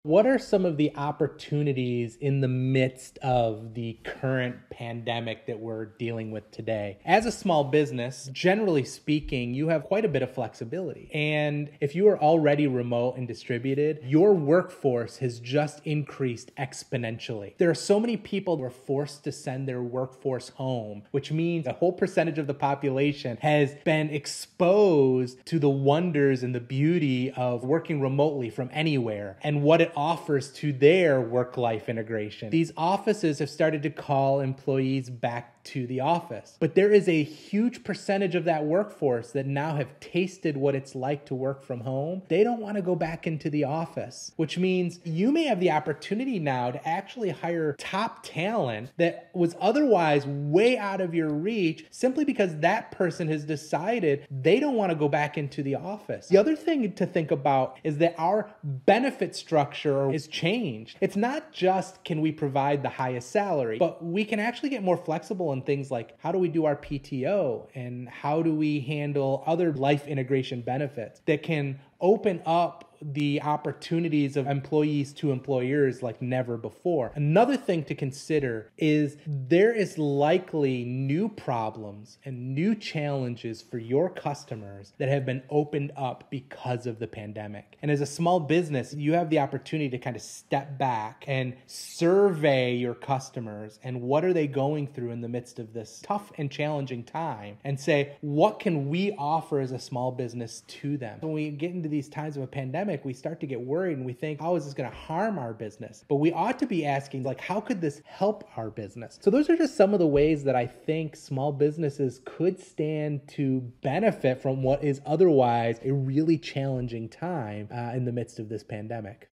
What are some of the opportunities in the midst of the current pandemic that we're dealing with today? As a small business, generally speaking, you have quite a bit of flexibility. And if you are already remote and distributed, your workforce has just increased exponentially. There are so many people who are forced to send their workforce home, which means a whole percentage of the population has been exposed to the wonders and the beauty of working remotely from anywhere and what it offers to their work-life integration. These offices have started to call employees back to the office. But there is a huge percentage of that workforce that now have tasted what it's like to work from home. They don't want to go back into the office, which means you may have the opportunity now to actually hire top talent that was otherwise way out of your reach simply because that person has decided they don't want to go back into the office. The other thing to think about is that our benefit structure is changed. It's not just can we provide the highest salary, but we can actually get more flexible in things like how do we do our PTO and how do we handle other life integration benefits that can open up the opportunities of employees to employers like never before. Another thing to consider is there is likely new problems and new challenges for your customers that have been opened up because of the pandemic. And as a small business, you have the opportunity to kind of step back and survey your customers and what are they going through in the midst of this tough and challenging time and say, what can we offer as a small business to them? When we get into these times of a pandemic, we start to get worried and we think, how is this going to harm our business? But we ought to be asking, like, how could this help our business? So those are just some of the ways that I think small businesses could stand to benefit from what is otherwise a really challenging time in the midst of this pandemic.